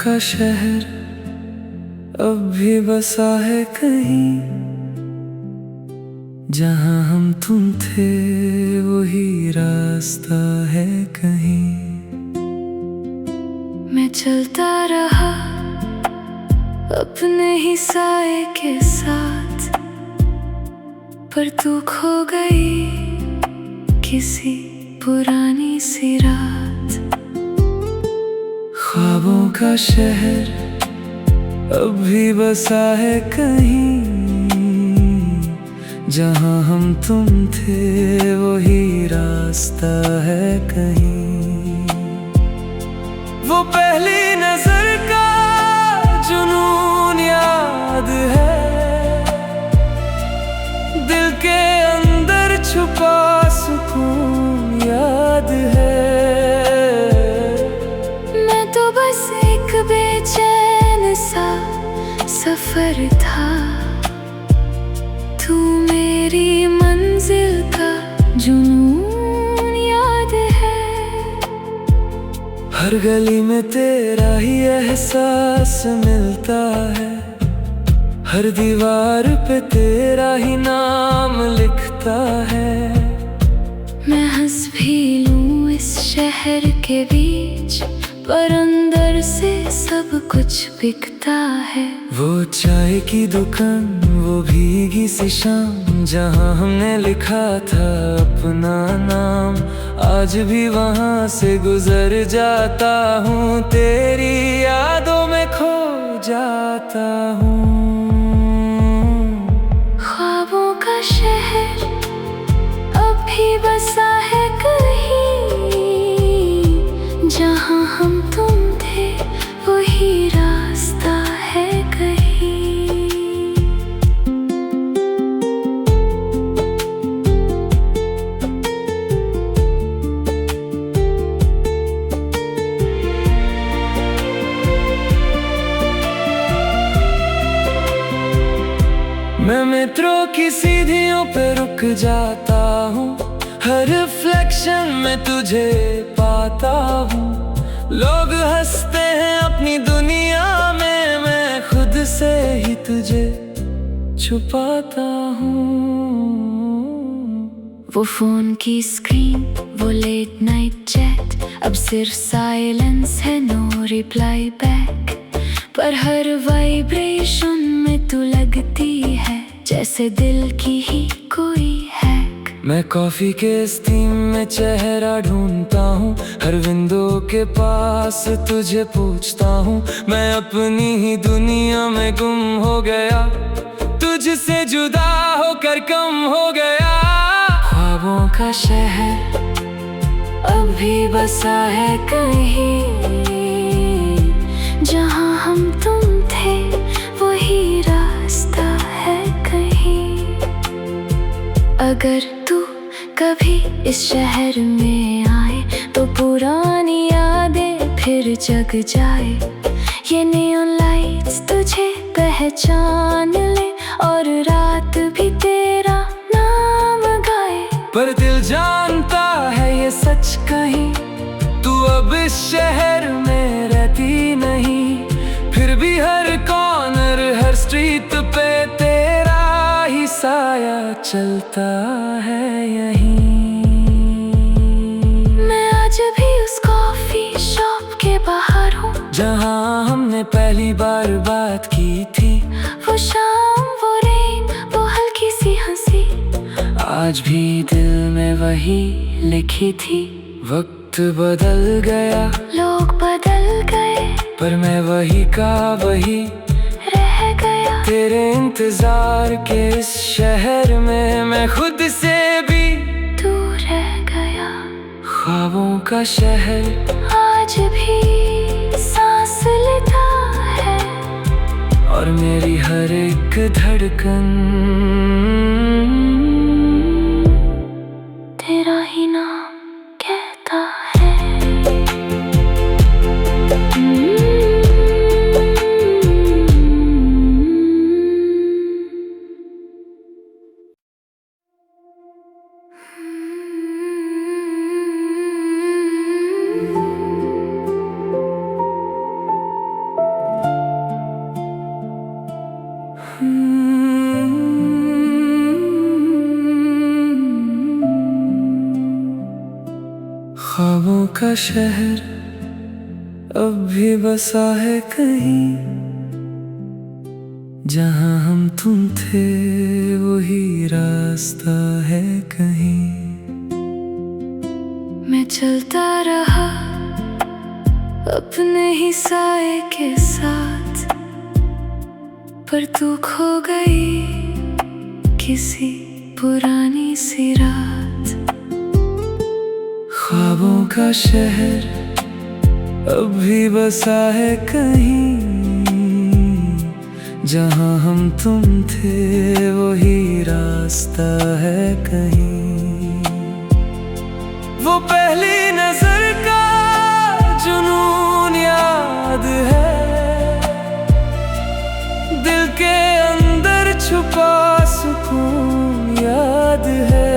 का शहर अब भी बसा है कहीं, जहां हम तुम थे वही रास्ता है कहीं। मैं चलता रहा अपने ही साए के साथ, पर तू खो गई किसी पुरानी सी रात। ख्वाबों का शहर अब भी बसा है कहीं, जहां हम तुम थे वही रास्ता है कहीं। वो पहली नजर का जुनून याद है, दिल के अंदर छुपा सुकून याद है। मैं तो बस एक बेचैन सा सफर था, तू मेरी मंजिल का जुनून याद है। हर गली में तेरा ही एहसास मिलता है, हर दीवार पे तेरा ही नाम लिखता है। मैं हंस भी लूं इस शहर के बीच, पर अंदर से सब कुछ बिकता है। वो चाय की दुकान, वो भीगी सी शाम, जहां हमने लिखा था अपना नाम, आज भी वहां से गुजर जाता हूँ, तेरी यादों में खो जाता हूँ। ख्वाबों का शहर अब भी बसा है कहीं, जहां हम तुम थे वही रास्ता है कहीं। मैं मेट्रो की सीढ़ियों पे रुक जाता हूँ, हर रिफ्लेक्शन में तुझे पाता हूँ। लोग हंसते हैं अपनी दुनिया में, मैं खुद से ही तुझे छुपाता हूँ। वो फोन की स्क्रीन, वो लेट नाइट चैट, अब सिर्फ साइलेंस है, नो रिप्लाई बैक। पर हर वाइब्रेशन में तू लगती है, जैसे दिल की ही कोई हैक। मैं कॉफी के स्टीम में चेहरा ढूंढता हूँ, हर विंडो के पास तुझे पूछता हूँ। मैं अपनी ही दुनिया में गुम हो गया, तुझसे जुदा होकर कम हो गया। ख्वाबों का शहर अब भी बसा है कहीं, जहां हम तुम थे वही रास्ता है कहीं। अगर तू कभी इस शहर में आए, तो पुरानी यादें फिर जग जाए। ये नियॉन लाइट्स तुझे पहचान ले, और रात भी तेरा नाम गाए। पर दिल जानता है ये सच कहीं, तू अब इस शहर में रहती नहीं। फिर भी हर कॉर्नर, हर स्ट्रीट पे तेरा ही साया चलता है यहीं। मैं आज भी उस कॉफी शॉप के बाहर हूँ, जहाँ हमने पहली बार बात की थी। वो शाम, वो रेन, वो हल्की सी हंसी, आज भी दिल में वही लिखी थी। वक्त बदल गया, लोग बदल गए, पर मैं वही का वही रह गया। तेरे इंतजार के इस शहर में मैं खुद से भी दूर रह गया। ख्वाबों का शहर आज भी सांस लेता है, और मेरी हर एक धड़कन तेरा ही नाम कहता है। ख्वाबों का शहर अब भी बसा है कहीं, जहां हम तुम थे वही रास्ता है कहीं। मैं चलता रहा अपने ही साए के साथ, पर तू खो गई किसी पुरानी सी रात। ख्वाबों का शहर अब भी बसा है कहीं, जहां हम तुम थे वही रास्ता है कहीं। वो पहली नजर का जुनून याद है, दिल के अंदर छुपा सुकून याद है।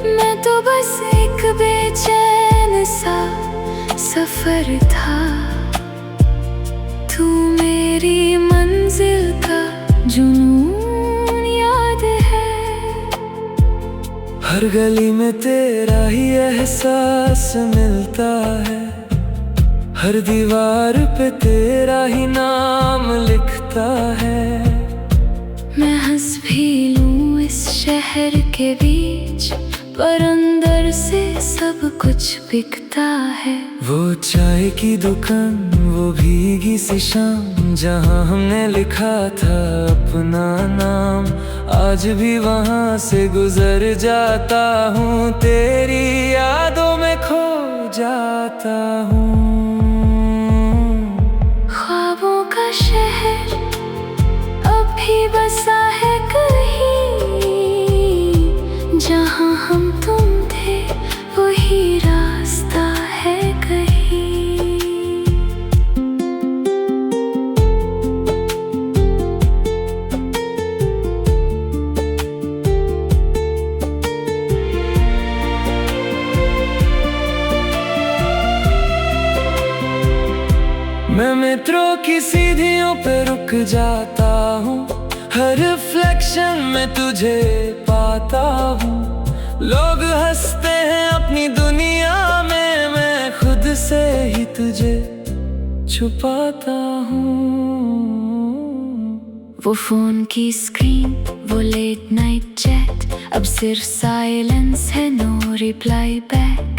मैं तो बस एक बेचैन सा सफर था, तू मेरी मंजिल का जुनून याद है। हर गली में तेरा ही एहसास मिलता है, हर दीवार पे तेरा ही नाम लिखता है। मैं हंस भी लूं इस शहर के बीच, पर अंदर से सब कुछ बिकता है। वो चाय की दुकान, वो भीगी सी शाम, जहां हमने लिखा था अपना नाम, आज भी वहां से गुजर जाता हूँ, तेरी यादों में खो जाता हूँ। ख्वाबों का शहर अब भी बसा है कहीं, जहां हम तुम थे वही रास्ता है कहीं। मैं मेट्रो की सीढ़ियों पे रुक जाता हूँ, हर रिफ्लेक्शन में तुझे पाता हूँ। लोग हंसते हैं अपनी दुनिया में, मैं खुद से ही तुझे छुपाता हूँ। वो फोन की स्क्रीन, वो लेट नाइट चैट, अब सिर्फ साइलेंस है, नो रिप्लाई बैक।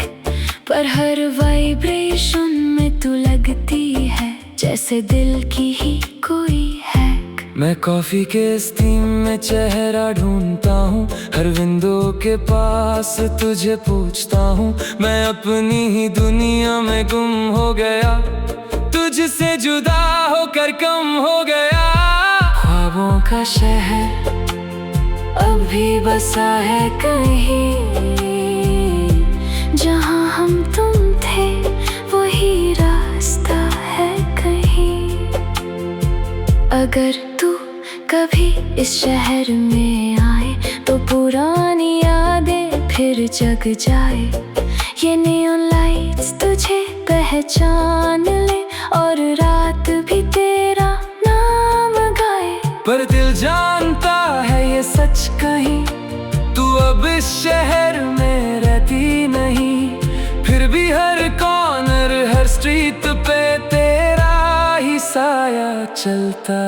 पर हर वाइब्रेशन में तू लगती है, जैसे दिल की ही कोई हैक। मैं कॉफी के स्टीम में चेहरा ढूंढता हूँ, हर विंडो के पास तुझे पूछता हूँ। मैं अपनी ही दुनिया में गुम हो गया, तुझसे जुदा होकर कम हो गया। ख्वाबों का शहर अब भी बसा है कहीं, जहां हम तुम थे वही रास्ता है कहीं। अगर तू कभी इस शहर में आए, तो पुरानी यादें फिर जग जाए। ये नियॉन लाइट्स तुझे पहचान ले, और रात भी तेरा नाम गाए। पर दिल जानता है ये सच कहीं, तू अब इस शहर में रहती नहीं। फिर भी हर कॉर्नर, हर स्ट्रीट पे तेरा ही साया चलता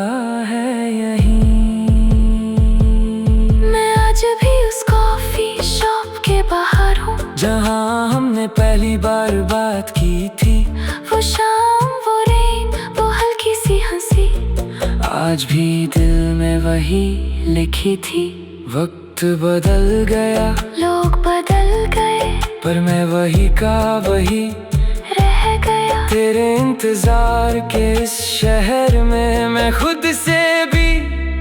है यहीं। मैं आज भी उस कॉफी शॉप के बाहर हूँ, जहाँ हमने पहली बार बात की थी। वो शाम, वो रेन, वो हल्की सी हंसी, आज भी दिल में वही लिखी थी। वक्त बदल गया, लोग बदल गए, पर मैं वही का वही रह गया। तेरे इंतजार के इस शहर में मैं खुद से भी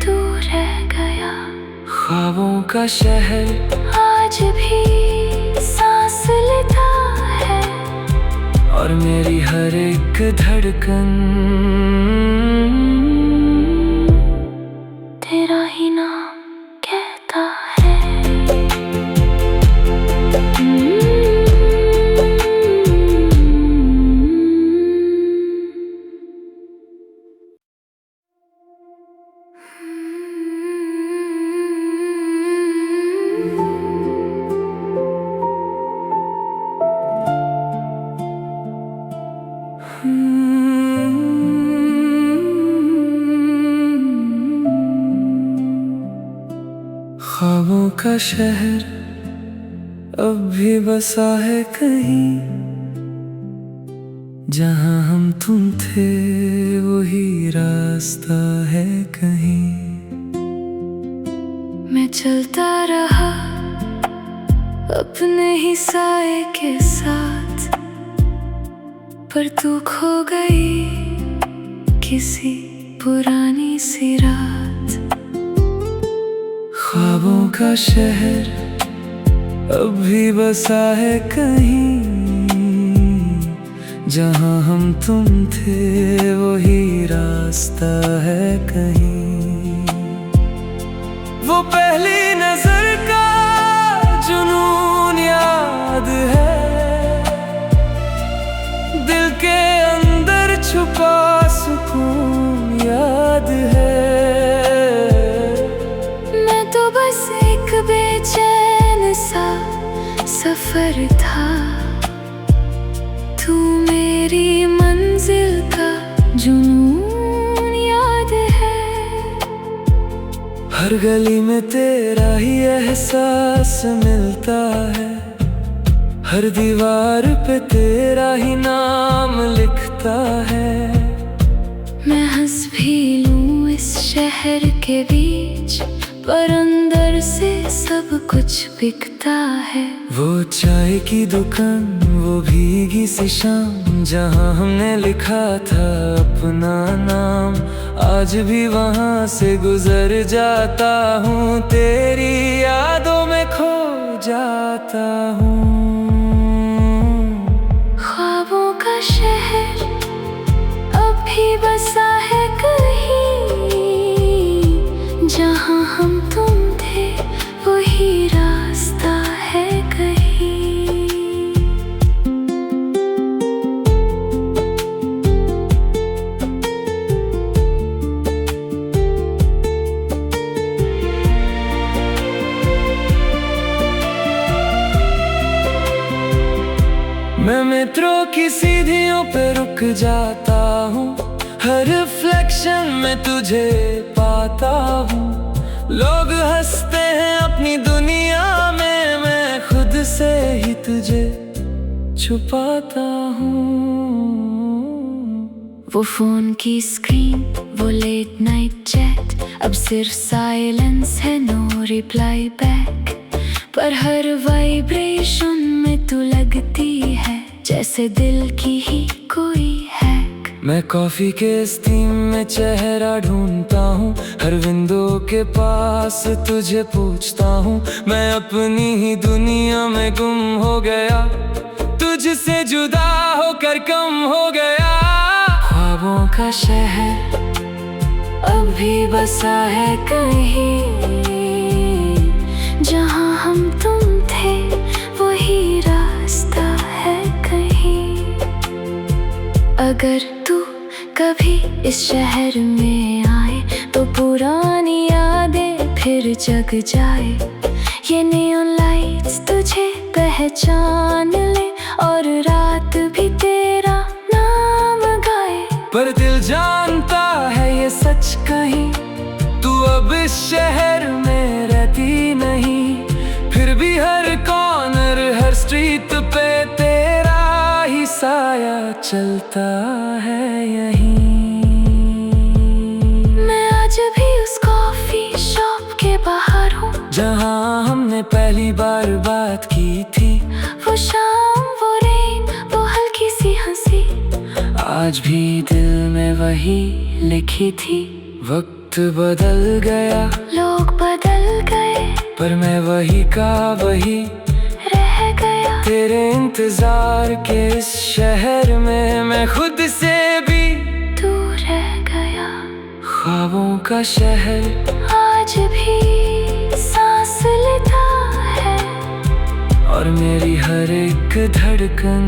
दूर रह गया। ख्वाबों का शहर आज भी सांस लेता है, और मेरी हर एक धड़कन तेरा ही नाम कहता है। शहर अब भी बसा है कहीं, जहां हम तुम थे वही रास्ता है कहीं। मैं चलता रहा अपने ही साए के साथ, पर तू खो गई किसी पुरानी सी रात। ख्वाबों का शहर अब भी बसा है कहीं, जहां हम तुम थे वही रास्ता है कहीं। वो पहली नजर का जुनून याद है, दिल के अंदर छुपा सुकून याद है। मैं तो बस एक बेचैन सा सफर था, तू मेरी मंजिल का जुनून याद है। हर गली में तेरा ही एहसास मिलता है, हर दीवार पे तेरा ही नाम लिखता है। मैं हंस भी लूं इस शहर के बीच, पर अंदर से सब कुछ बिकता है। वो चाय की दुकान, वो भीगी सी शाम, जहां हमने लिखा था अपना नाम, आज भी वहां से गुजर जाता हूँ, तेरी यादों में खो जाता हूँ। ख्वाबों का शहर अब भी बसा है कहीं, जहां हम तुम थे वही रास्ता है कहीं। मैं मेट्रो की सीढ़ियों पे रुक जाता हूँ, हर रिफ्लेक्शन में तुझे पाता हूँ। लोग हंसते हैं अपनी दुनिया में, मैं खुद से ही तुझे छुपाता हूँ। वो फोन की स्क्रीन, वो लेट नाइट चैट, अब सिर्फ साइलेंस है, नो रिप्लाई बैक। पर हर वाइब्रेशन में तू लगती है, जैसे दिल की ही कोई हैक। मैं कॉफी के स्टीम में चेहरा ढूंढता हूँ, हर विंडो के पास तुझे पूछता हूँ। मैं अपनी ही दुनिया में गुम हो गया, तुझसे जुदा होकर कम हो गया। ख्वाबों का शहर अब भी बसा है कहीं, जहां हम तुम थे वही रास्ता है कहीं। अगर तू कभी इस शहर में आए, तो पुरानी यादें फिर जग जाए। ये नियॉन लाइट्स तुझे पहचान ले, और रात भी तेरा नाम गाए। पर दिल जानता है ये सच कहीं, तू अब इस शहर में रहती नहीं। फिर भी हर कॉर्नर, हर स्ट्रीट पे तेरा ही साया चलता है यहीं। मैं आज भी उस कॉफी शॉप के बाहर हूँ, जहाँ हमने पहली बार बात की थी। वो शाम, वो रेन, वो हल्की सी हंसी, आज भी दिल में वही लिखी थी। वक्त बदल गया, लोग बदल गए, पर मैं वही का वही रह गया। तेरे इंतजार के इस शहर में मैं खुद से भी दूर रह गया। ख्वाबों का शहर आज भी सांस लेता है, और मेरी हर एक धड़कन